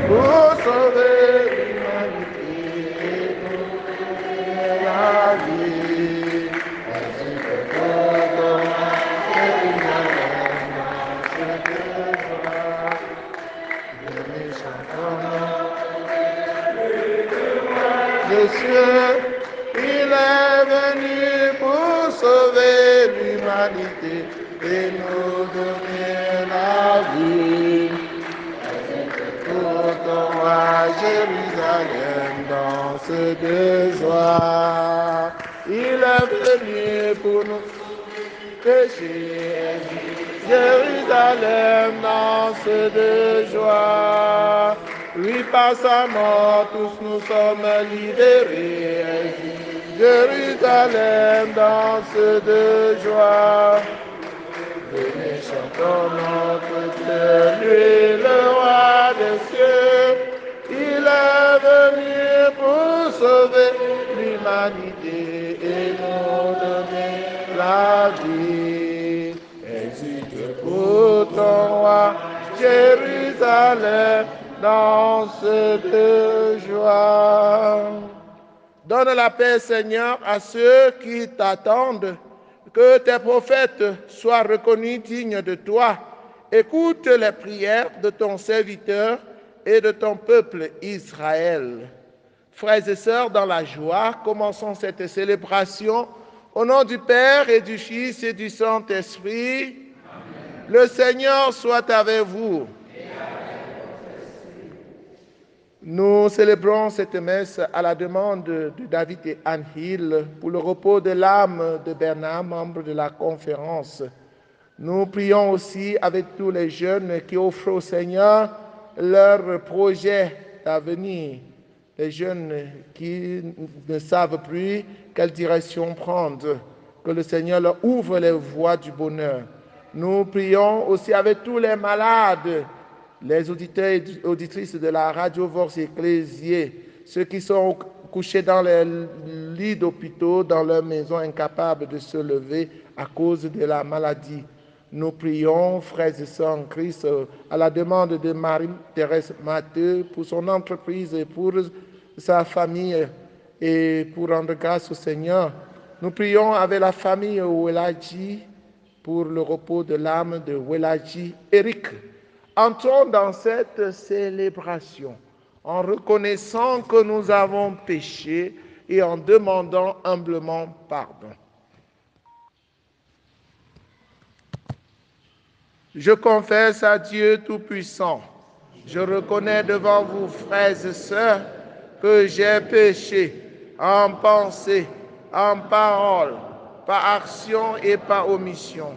pour sauver l'humanité et nous donner la vie. Ainsi que tout homme, Jérusalem, dans cette joie, venez chantons de cieux, il est venu pour sauver l'humanité et nous donner la vie. Tout en roi Jérusalem danse de joie. Il est venu pour nous pécher. Jérusalem danse de joie. Oui, par sa mort, tous nous sommes libérés. Jérusalem danse de joie. Venez chantons notre Dieu, lui le roi des cieux. Il est venu pour sauver l'humanité et nous donner la vie. Exulte pour ton roi, Jérusalem, danse de joie. Donne la paix, Seigneur, à ceux qui t'attendent. Que tes prophètes soient reconnus dignes de toi. Écoute les prières de ton serviteur et de ton peuple Israël. Frères et sœurs, dans la joie, commençons cette célébration au nom du Père et du Fils et du Saint-Esprit. Le Seigneur soit avec vous. Nous célébrons cette messe à la demande de David et Anne Hill pour le repos de l'âme de Bernard, membre de la conférence. Nous prions aussi avec tous les jeunes qui offrent au Seigneur leur projet d'avenir, les jeunes qui ne savent plus quelle direction prendre, que le Seigneur leur ouvre les voies du bonheur. Nous prions aussi avec tous les malades, les auditeurs et auditrices de la radio Vox Ecclésiae, ceux qui sont couchés dans les lits d'hôpitaux, dans leur maison, incapables de se lever à cause de la maladie. Nous prions, frères et sœurs en Christ, à la demande de Marie-Thérèse Matteux pour son entreprise et pour sa famille et pour rendre grâce au Seigneur. Nous prions avec la famille Weladji pour le repos de l'âme de Weladji Eric. Entrons dans cette célébration en reconnaissant que nous avons péché et en demandant humblement pardon. Je confesse à Dieu Tout-Puissant, je reconnais devant vous, frères et sœurs, que j'ai péché en pensée, en parole, par action et par omission.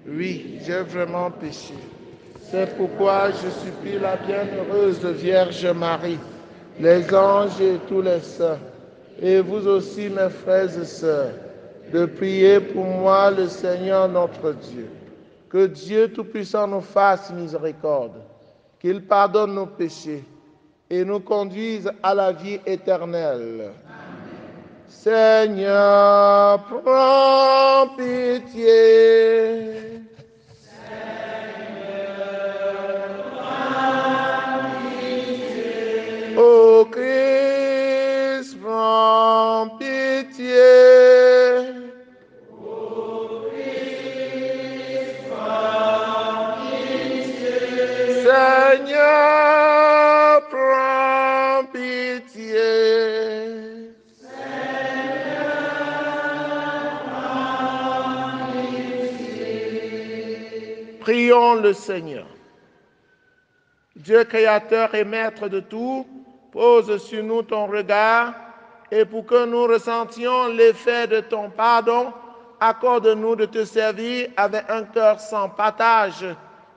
Oui, j'ai vraiment péché. C'est pourquoi je supplie la bienheureuse Vierge Marie, les anges et tous les saints, et vous aussi, mes frères et sœurs, de prier pour moi le Seigneur notre Dieu. Que Dieu Tout-Puissant nous fasse miséricorde, qu'il pardonne nos péchés et nous conduise à la vie éternelle. Amen. Seigneur, prends pitié. Ô Christ, prends pitié. Ô Christ, prends pitié. Seigneur, prends pitié. Seigneur, prends pitié. Prions le Seigneur. Dieu créateur et maître de tout, pose sur nous ton regard et pour que nous ressentions l'effet de ton pardon, accorde-nous de te servir avec un cœur sans partage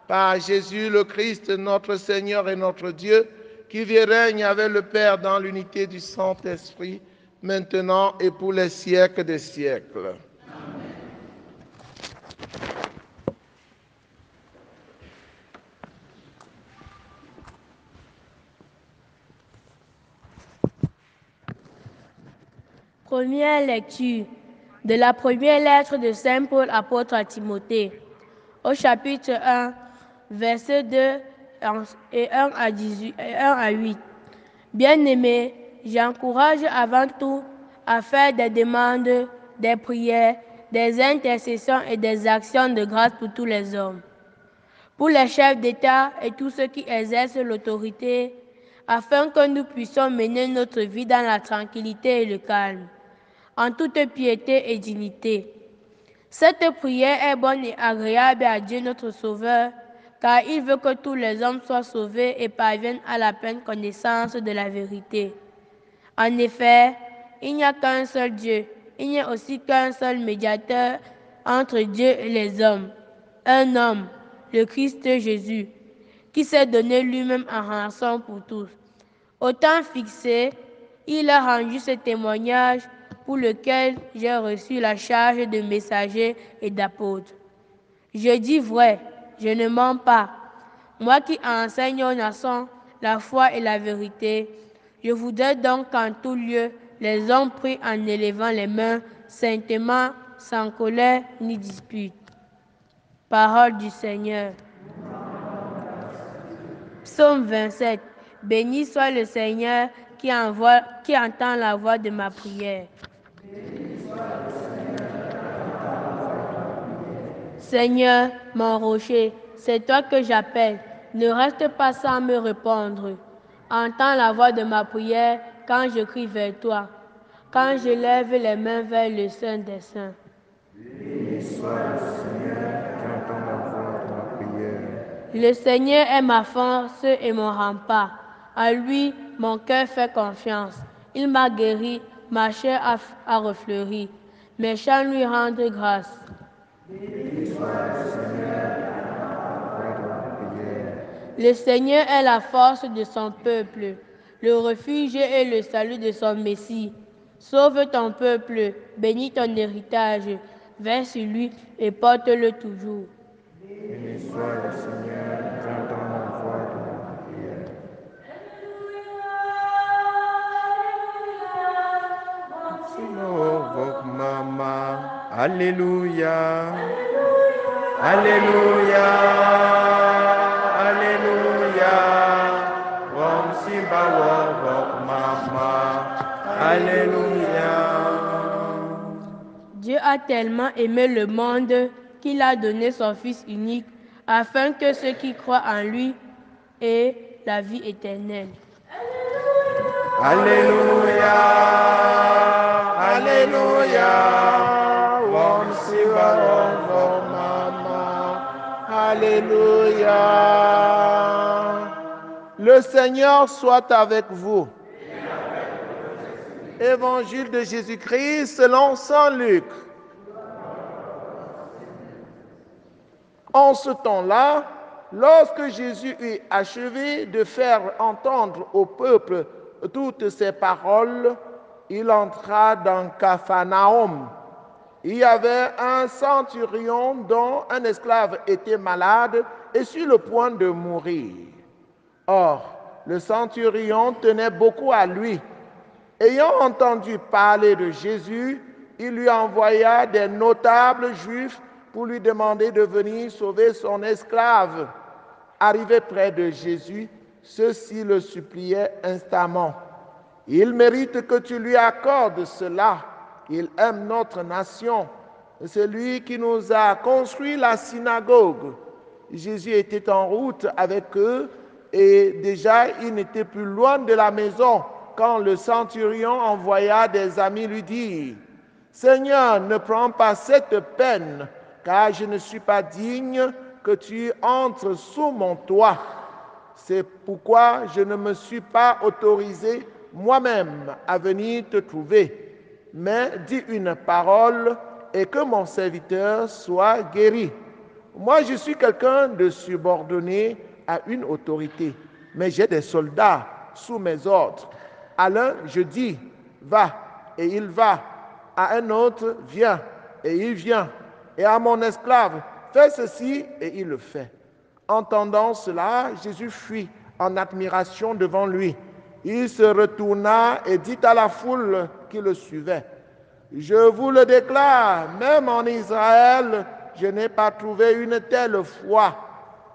par Jésus le Christ, notre Seigneur et notre Dieu, qui vit et règne avec le Père dans l'unité du Saint-Esprit, maintenant et pour les siècles des siècles. Première lecture de la première lettre de Saint Paul, apôtre à Timothée, au chapitre 1, versets 2 et 1 à 18, et 1 à 8. Bien-aimés, j'encourage avant tout à faire des demandes, des prières, des intercessions et des actions de grâce pour tous les hommes, pour les chefs d'État et tous ceux qui exercent l'autorité, afin que nous puissions mener notre vie dans la tranquillité et le calme, en toute piété et dignité. Cette prière est bonne et agréable à Dieu notre Sauveur, car il veut que tous les hommes soient sauvés et parviennent à la pleine connaissance de la vérité. En effet, il n'y a qu'un seul Dieu, il n'y a aussi qu'un seul médiateur entre Dieu et les hommes, un homme, le Christ Jésus, qui s'est donné lui-même en rançon pour tous. Au temps fixé, il a rendu ce témoignage pour lequel j'ai reçu la charge de messager et d'apôtre. Je dis vrai, je ne mens pas. Moi qui enseigne aux nations la foi et la vérité, je voudrais donc qu'en tout lieu, les hommes prient en élevant les mains saintement, sans colère ni dispute. Parole du Seigneur. Psaume 27. Béni soit le Seigneur qui entend la voix de ma prière. Seigneur, mon rocher, c'est toi que j'appelle. Ne reste pas sans me répondre. Entends la voix de ma prière quand je crie vers toi, quand je lève les mains vers le Saint des Saints. Béni soit le Seigneur qui entend la voix de ma prière. Le Seigneur est ma force et mon rempart. À lui, mon cœur fait confiance. Il m'a guéri, ma chair a refleuri. Mes chants lui rendent grâce. Béni soit le Seigneur qui entend la voix de ma prière. Le Seigneur est la force de son peuple, le refuge et le salut de son Messie. Sauve ton peuple, bénis ton héritage, verse sur lui et porte-le toujours. Béni soit le Seigneur qui entend la voix de ma prière. Mama, Alléluia, Alléluia, Alléluia, Om Simba Mama, Alléluia. Dieu a tellement aimé le monde qu'il a donné son Fils unique afin que ceux qui croient en lui aient la vie éternelle. Alléluia, Alléluia, Om Shiva Mama, Alléluia. Le Seigneur soit avec vous. Évangile de Jésus-Christ selon saint Luc. En ce temps-là, lorsque Jésus eut achevé de faire entendre au peuple toutes ces paroles, il entra dans Capharnaüm. Il y avait un centurion dont un esclave était malade et sur le point de mourir. Or, le centurion tenait beaucoup à lui. Ayant entendu parler de Jésus, il lui envoya des notables juifs pour lui demander de venir sauver son esclave. Arrivé près de Jésus, ceux-ci le suppliaient instamment. Il mérite que tu lui accordes cela. Il aime notre nation. C'est lui qui nous a construit la synagogue. Jésus était en route avec eux et déjà il n'était plus loin de la maison quand le centurion envoya des amis lui dire « Seigneur, ne prends pas cette peine, car je ne suis pas digne que tu entres sous mon toit. C'est pourquoi je ne me suis pas autorisé moi-même à venir te trouver. Mais dis une parole et que mon serviteur soit guéri. Moi, je suis quelqu'un de subordonné à une autorité, mais j'ai des soldats sous mes ordres. À l'un, je dis, va, et il va. À un autre, viens, et il vient. Et à mon esclave, fais ceci, et il le fait. » Entendant cela, Jésus fuit en admiration devant lui. Il se retourna et dit à la foule qui le suivait, « Je vous le déclare, même en Israël, je n'ai pas trouvé une telle foi.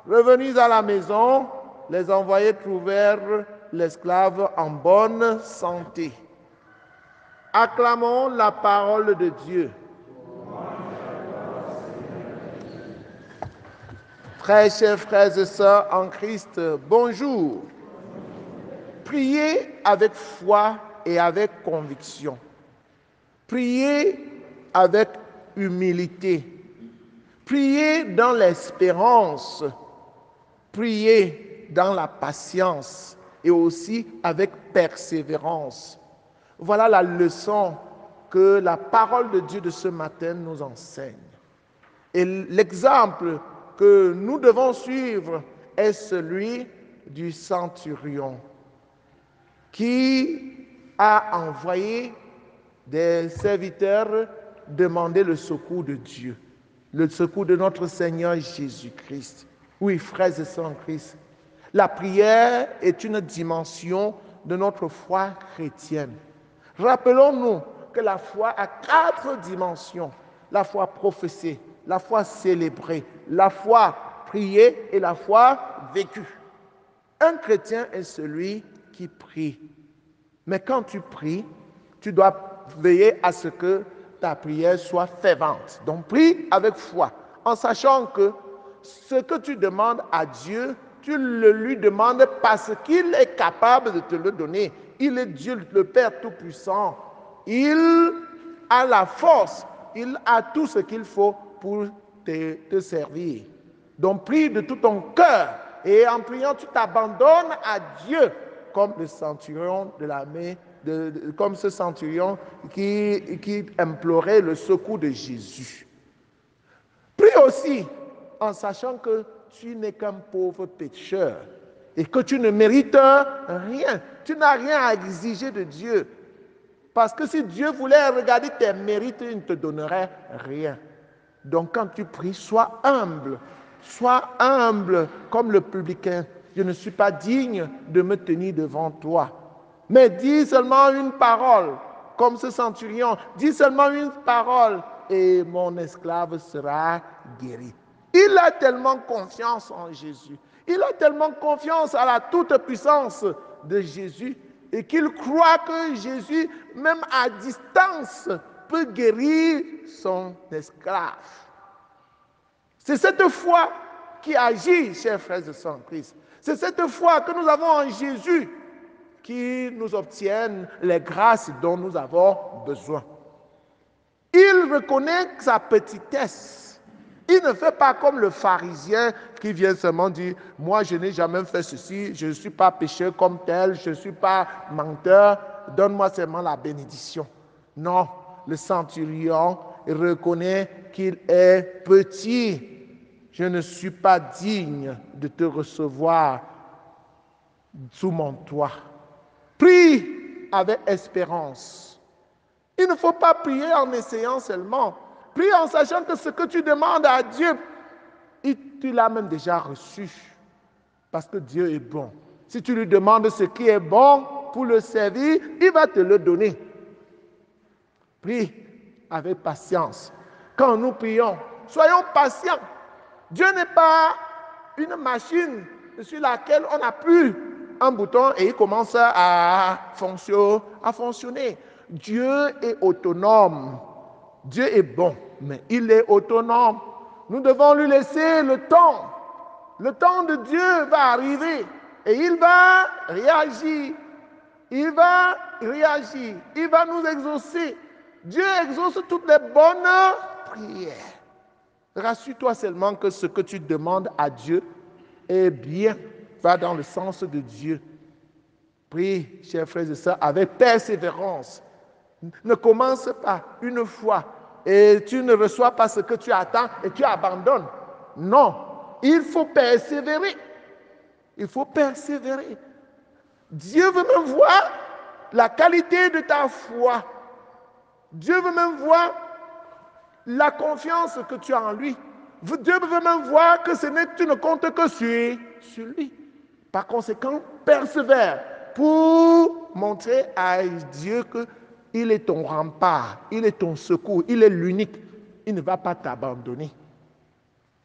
Revenez à la maison les envoyés trouvèrent l'esclave en bonne santé. Acclamons la parole de Dieu. Très chers frères et sœurs en Christ, bonjour. Priez avec foi et avec conviction. Priez avec humilité. Priez dans l'espérance. Priez dans la patience et aussi avec persévérance. Voilà la leçon que la parole de Dieu de ce matin nous enseigne. Et l'exemple que nous devons suivre est celui du centurion qui a envoyé des serviteurs demander le secours de Dieu, le secours de notre Seigneur Jésus-Christ. Oui, frères et sœurs en Christ, la prière est une dimension de notre foi chrétienne. Rappelons-nous que la foi a 4 dimensions. La foi professée, la foi célébrée, la foi priée et la foi vécue. Un chrétien est celui qui prie. Mais quand tu pries, tu dois veiller à ce que ta prière soit fervente. Donc prie avec foi, en sachant que ce que tu demandes à Dieu, tu le lui demandes parce qu'il est capable de te le donner. Il est Dieu, le Père Tout-Puissant. Il a la force, il a tout ce qu'il faut pour te servir. Donc prie de tout ton cœur et en priant, tu t'abandonnes à Dieu comme le centurion de l'armée, comme ce centurion qui implorait le secours de Jésus. Prie aussi en sachant que tu n'es qu'un pauvre pécheur et que tu ne mérites rien. Tu n'as rien à exiger de Dieu. Parce que si Dieu voulait regarder tes mérites, il ne te donnerait rien. Donc quand tu pries, sois humble. Sois humble comme le publicain. Je ne suis pas digne de me tenir devant toi. Mais dis seulement une parole, comme ce centurion. Dis seulement une parole et mon esclave sera guéri. Il a tellement confiance en Jésus. Il a tellement confiance à la toute-puissance de Jésus et qu'il croit que Jésus, même à distance, peut guérir son esclave. C'est cette foi qui agit, chers frères et sœurs en Christ. C'est cette foi que nous avons en Jésus qui nous obtienne les grâces dont nous avons besoin. Il reconnaît sa petitesse. Il ne fait pas comme le pharisien qui vient seulement dire « Moi, je n'ai jamais fait ceci, je ne suis pas pécheur comme tel, je ne suis pas menteur, donne-moi seulement la bénédiction. » Non, le centurion reconnaît qu'il est petit. Je ne suis pas digne de te recevoir sous mon toit. Prie avec espérance. Il ne faut pas prier en essayant seulement. Prie en sachant que ce que tu demandes à Dieu, tu l'as même déjà reçu. Parce que Dieu est bon. Si tu lui demandes ce qui est bon pour le servir, il va te le donner. Prie avec patience. Quand nous prions, soyons patients. Dieu n'est pas une machine sur laquelle on appuie un bouton et il commence à fonctionner. Dieu est autonome. Dieu est bon, mais il est autonome. Nous devons lui laisser le temps. Le temps de Dieu va arriver et il va réagir. Il va réagir. Il va nous exaucer. Dieu exauce toutes les bonnes prières. Rassure-toi seulement que ce que tu demandes à Dieu est bien, va dans le sens de Dieu. Prie, chers frères et sœurs, avec persévérance. Ne commence pas une fois et tu ne reçois pas ce que tu attends et tu abandonnes. Non, il faut persévérer. Il faut persévérer. Dieu veut même voir la qualité de ta foi. Dieu veut même voir la confiance que tu as en lui. Dieu veut même voir que tu ne comptes que sur lui. Par conséquent, persévère pour montrer à Dieu qu'il est ton rempart, il est ton secours, il est l'unique. Il ne va pas t'abandonner.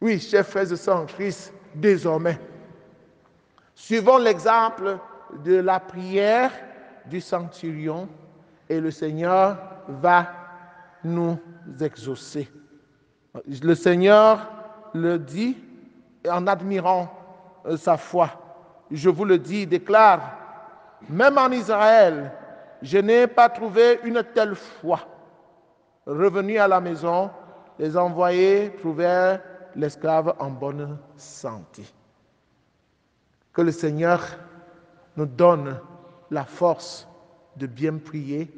Oui, chers frères et sœurs en Christ, désormais, Suivons l'exemple de la prière du centurion et le Seigneur va nous exaucer. Le Seigneur le dit en admirant sa foi. Je vous le dis, déclare, même en Israël, je n'ai pas trouvé une telle foi. Revenu à la maison, les envoyés trouvèrent l'esclave en bonne santé. Que le Seigneur nous donne la force de bien prier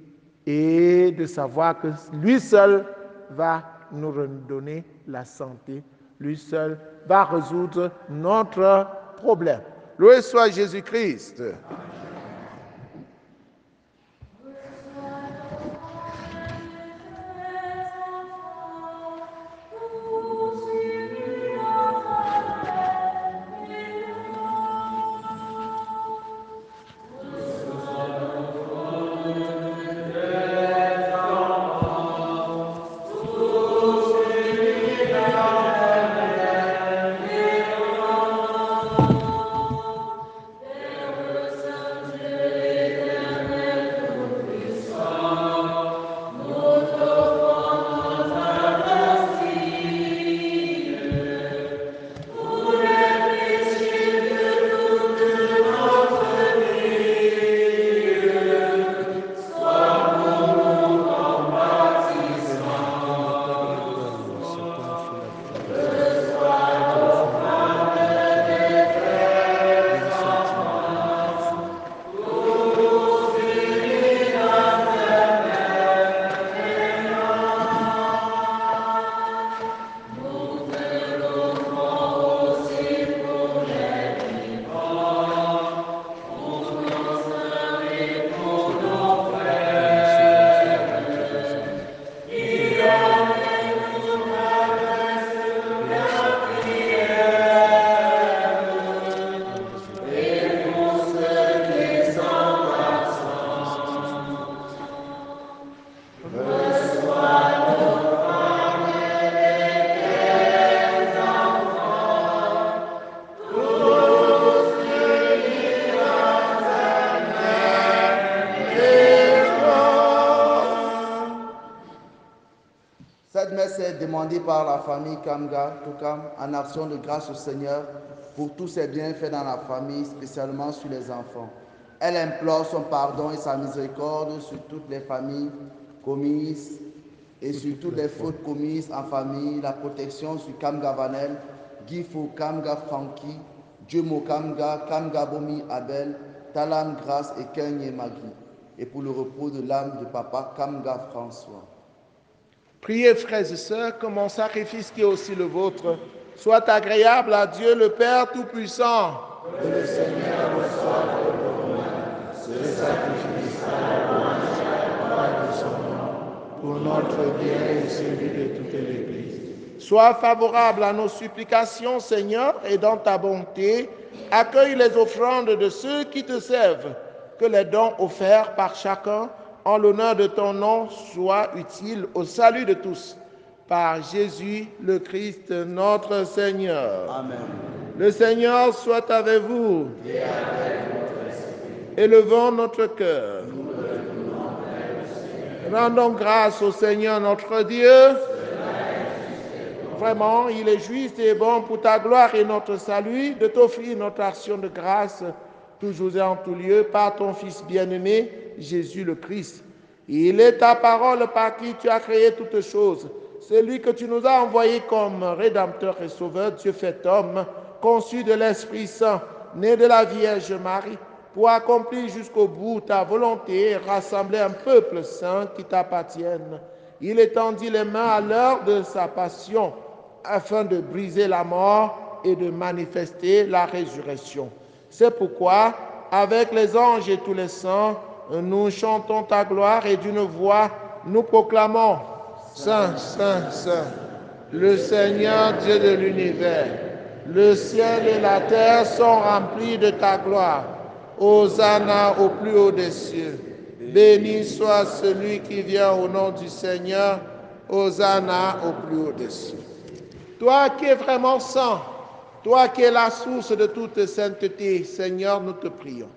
et de savoir que lui seul va nous redonner la santé. Lui seul va résoudre notre problème. Loué soit Jésus-Christ. Cette messe est demandée par la famille Kamga Toukam en action de grâce au Seigneur pour tous ses bienfaits dans la famille, spécialement sur les enfants. Elle implore son pardon et sa miséricorde sur toutes les familles commises et sur toutes les fautes commises en famille, la protection sur Kamga Vanel, Gifo Kamga Franki, Djumo Kamga, Kamga Bomi Abel, Talam Grâce et Kenye Magui, et pour le repos de l'âme de papa Kamga François. Priez, frères et sœurs, que mon sacrifice qui est aussi le vôtre soit agréable à Dieu le Père Tout-Puissant. Que le Seigneur reçoive ce sacrifice à la louange et à la gloire de son nom, pour notre bien et celui de toute l'Église. Sois favorable à nos supplications, Seigneur, et dans ta bonté, accueille les offrandes de ceux qui te servent, que les dons offerts par chacun en l'honneur de ton nom, soit utile au salut de tous. Par Jésus le Christ, notre Seigneur. Amen. Le Seigneur soit avec vous. Et avec votre esprit. Élevons notre cœur. Rendons grâce au Seigneur notre Dieu. Vraiment, il est juste et bon pour ta gloire et notre salut de t'offrir notre action de grâce toujours et en tout lieu, par ton Fils bien-aimé, Jésus le Christ. Il est ta parole par qui tu as créé toutes choses. C'est lui que tu nous as envoyé comme Rédempteur et Sauveur, Dieu fait homme, conçu de l'Esprit Saint, né de la Vierge Marie, pour accomplir jusqu'au bout ta volonté et rassembler un peuple saint qui t'appartienne. Il étendit les mains à l'heure de sa passion, afin de briser la mort et de manifester la résurrection. C'est pourquoi, avec les anges et tous les saints, nous chantons ta gloire et d'une voix, nous proclamons « Saint, Saint, Saint, le Seigneur Dieu de l'univers. Le ciel et la terre sont remplis de ta gloire. Hosanna au plus haut des cieux. Béni soit celui qui vient au nom du Seigneur. Hosanna au plus haut des cieux. » Toi qui es vraiment saint, Toi qui es la source de toute sainteté, Seigneur, nous te prions.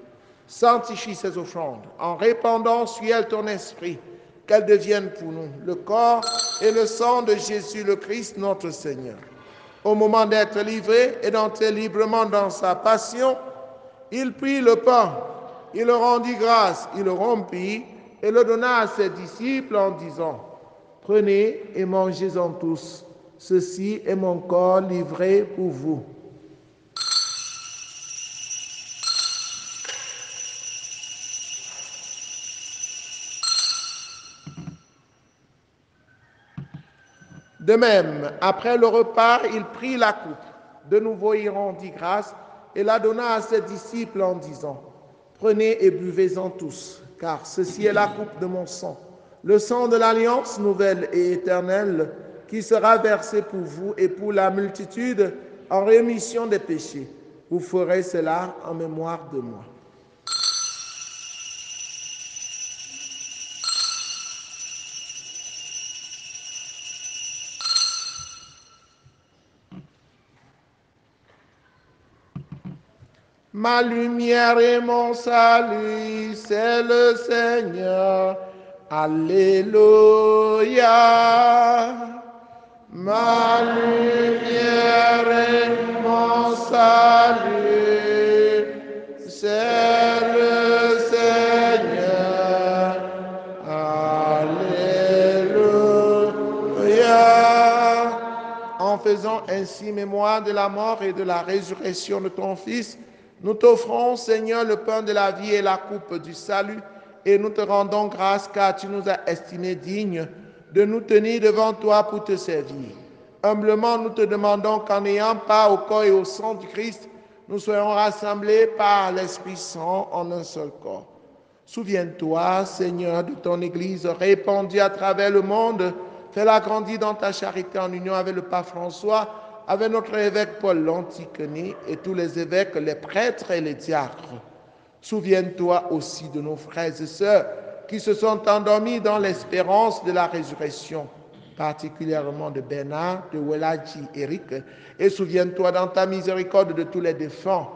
Sanctifie ces offrandes en répandant sur elles ton esprit, qu'elles deviennent pour nous le corps et le sang de Jésus le Christ, notre Seigneur. Au moment d'être livré et d'entrer librement dans sa passion, il prit le pain, il le rendit grâce, il le rompit et le donna à ses disciples en disant, « Prenez et mangez-en tous, ceci est mon corps livré pour vous. » De même, après le repas, il prit la coupe. De nouveau, il rendit grâce et la donna à ses disciples en disant, « Prenez et buvez-en tous, car ceci est la coupe de mon sang, le sang de l'alliance nouvelle et éternelle, qui sera versé pour vous et pour la multitude en rémission des péchés. Vous ferez cela en mémoire de moi. » Ma lumière et mon salut, c'est le Seigneur. Alléluia. Ma lumière et mon salut, c'est le Seigneur. Alléluia. En faisant ainsi mémoire de la mort et de la résurrection de ton Fils, nous t'offrons, Seigneur, le pain de la vie et la coupe du salut, et nous te rendons grâce car tu nous as estimés dignes de nous tenir devant toi pour te servir. Humblement, nous te demandons qu'en ayant part au corps et au sang du Christ, nous soyons rassemblés par l'Esprit Saint en un seul corps. Souviens-toi, Seigneur, de ton Église répandue à travers le monde. Fais-la grandir dans ta charité en union avec le pape François, avec notre évêque Paul l'Antiquené et tous les évêques, les prêtres et les diacres. Souviens-toi aussi de nos frères et sœurs qui se sont endormis dans l'espérance de la résurrection, particulièrement de Bernard, de Weladji, Eric, et souviens-toi dans ta miséricorde de tous les défunts.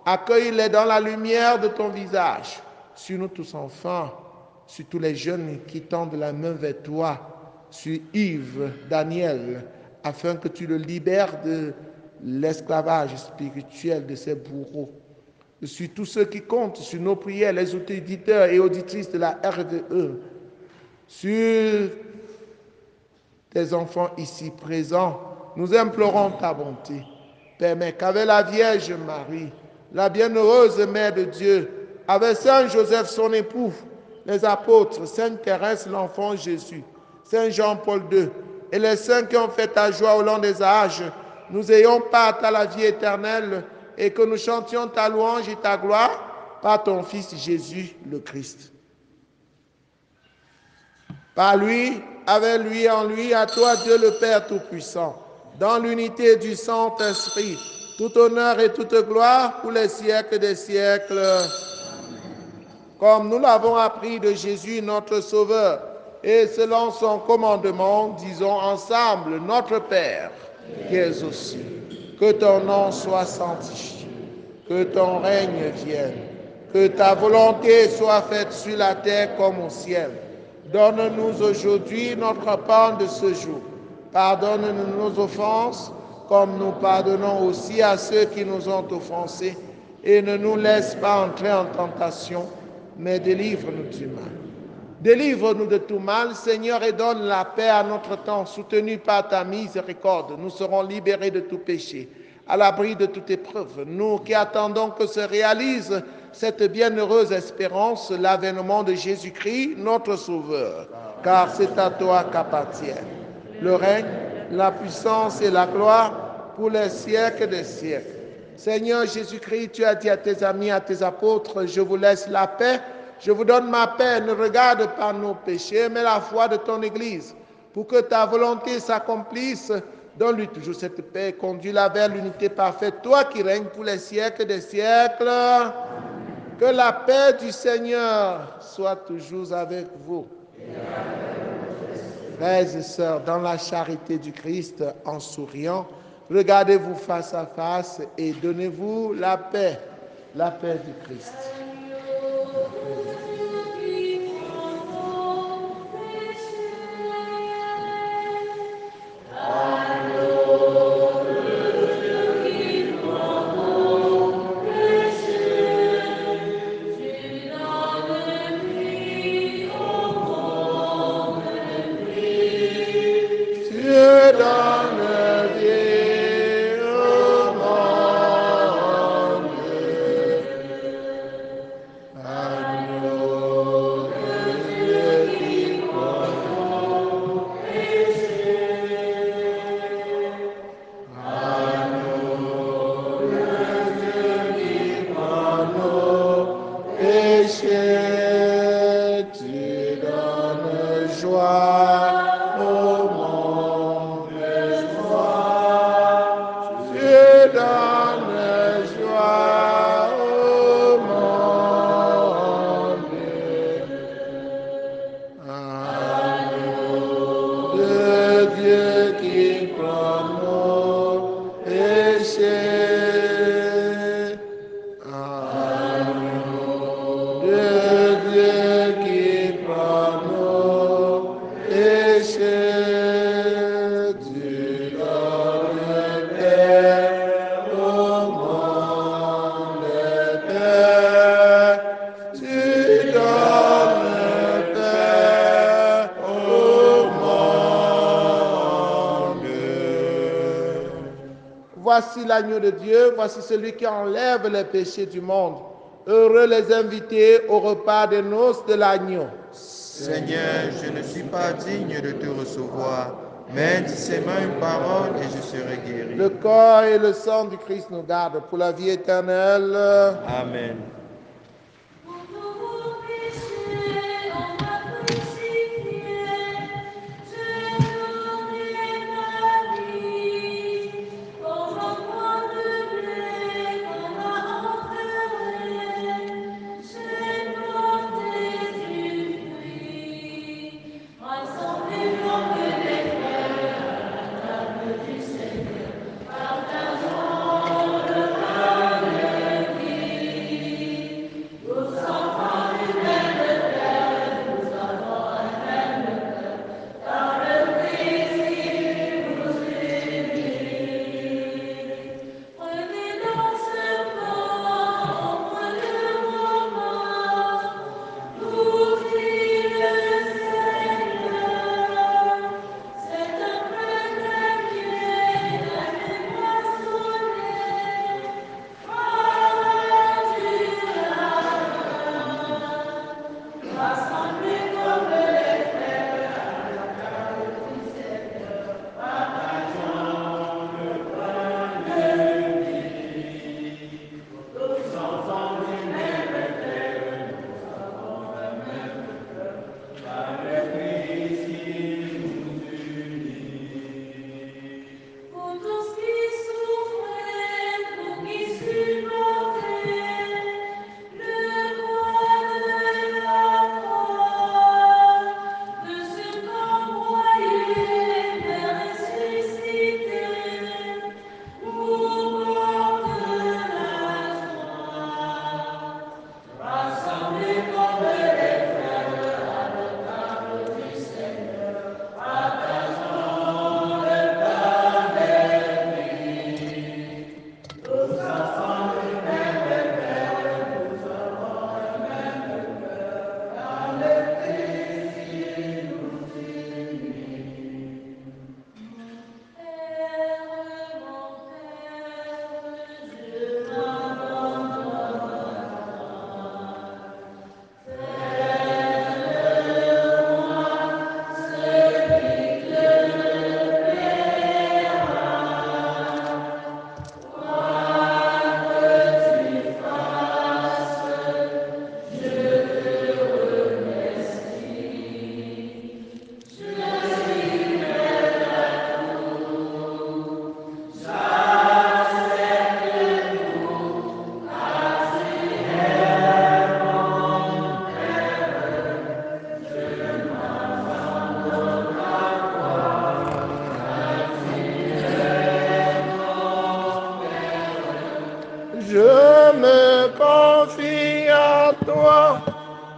Accueille-les dans la lumière de ton visage, sur nous tous enfants, sur tous les jeunes qui tendent la main vers toi, sur Yves, Daniel, afin que tu le libères de l'esclavage spirituel de ses bourreaux. Sur tous ceux qui comptent sur nos prières, les auditeurs et auditrices de la RDE, sur tes enfants ici présents, nous implorons ta bonté. Permets qu'avec la Vierge Marie, la bienheureuse Mère de Dieu, avec Saint Joseph son époux, les apôtres, Sainte Thérèse, l'enfant Jésus, Saint Jean-Paul II et les saints qui ont fait ta joie au long des âges, nous ayons part à la vie éternelle et que nous chantions ta louange et ta gloire par ton Fils Jésus le Christ. Par lui, avec lui, en lui, à toi Dieu le Père Tout-Puissant, dans l'unité du Saint-Esprit, tout honneur et toute gloire pour les siècles des siècles. Comme nous l'avons appris de Jésus notre Sauveur, et selon son commandement, disons ensemble, notre Père, qui es aux cieux, que ton nom soit sanctifié, que ton règne vienne, que ta volonté soit faite sur la terre comme au ciel. Donne-nous aujourd'hui notre pain de ce jour. Pardonne-nous nos offenses, comme nous pardonnons aussi à ceux qui nous ont offensés. Et ne nous laisse pas entrer en tentation, mais délivre-nous du mal. Délivre-nous de tout mal, Seigneur, et donne la paix à notre temps. Soutenus par ta miséricorde, nous serons libérés de tout péché, à l'abri de toute épreuve. Nous qui attendons que se réalise cette bienheureuse espérance, l'avènement de Jésus-Christ, notre Sauveur, car c'est à toi qu'appartiennent le règne, la puissance et la gloire pour les siècles des siècles. Seigneur Jésus-Christ, tu as dit à tes amis, à tes apôtres, je vous laisse la paix, je vous donne ma paix, ne regarde pas nos péchés, mais la foi de ton Église, pour que ta volonté s'accomplisse. Donne-lui toujours cette paix, conduis-la vers l'unité parfaite, toi qui règnes pour les siècles des siècles. Que la paix du Seigneur soit toujours avec vous. Frères et sœurs, dans la charité du Christ, en souriant, Regardez-vous face à face et donnez-vous la paix du Christ. Dieu donne vie au monde. Agneau de Dieu qui prend nos péchés. Agneau de Dieu qui prend nos péchés. Tu donnes joie au monde. Tu donnes joie au monde. Agneau de Dieu qui prend nos péchés. Agneau de Dieu qui prend nos péchés. Tu donnes paix au monde, paix. Tu donnes paix au monde. Voici l'agneau de Dieu, voici celui qui enlève les péchés du monde. Heureux les invités au repas des noces de l'agneau. Seigneur, je ne suis pas digne de te recevoir, mais dis seulement une parole et je serai guéri. Le corps et le sang du Christ nous gardent pour la vie éternelle. Amen.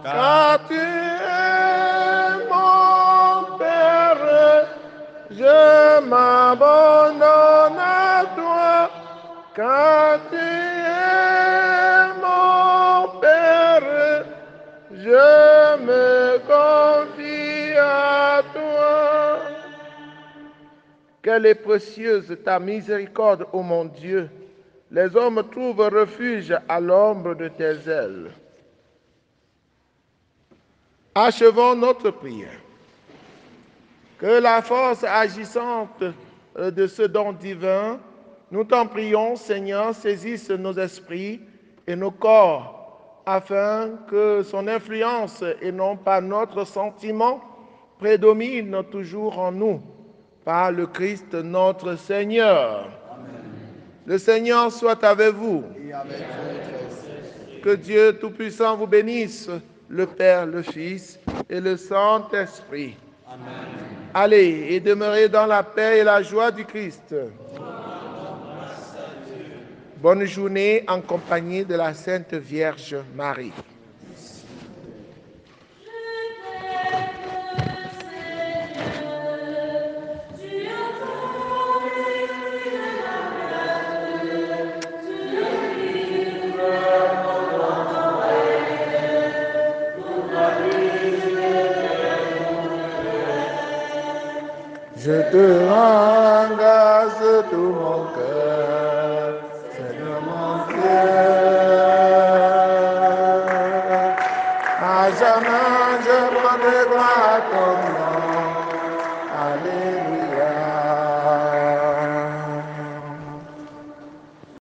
car tu es mon Père. Je m'abandonne à toi, car tu es mon Père. Je me confie à toi. Quelle est précieuse ta miséricorde, ô mon Dieu. Les hommes trouvent refuge à l'ombre de tes ailes. Achevons notre prière. Que la force agissante de ce don divin, nous t'en prions, Seigneur, saisisse nos esprits et nos corps, afin que son influence et non pas notre sentiment prédomine toujours en nous, par le Christ notre Seigneur. Amen. Le Seigneur soit avec vous. Et avec votre esprit. Que Dieu Tout-Puissant vous bénisse, le Père, le Fils et le Saint-Esprit. Amen. Allez et demeurez dans la paix et la joie du Christ. Bonne journée en compagnie de la Sainte Vierge Marie. Je te rends grâce de tout mon cœur, Seigneur mon Dieu, à jamais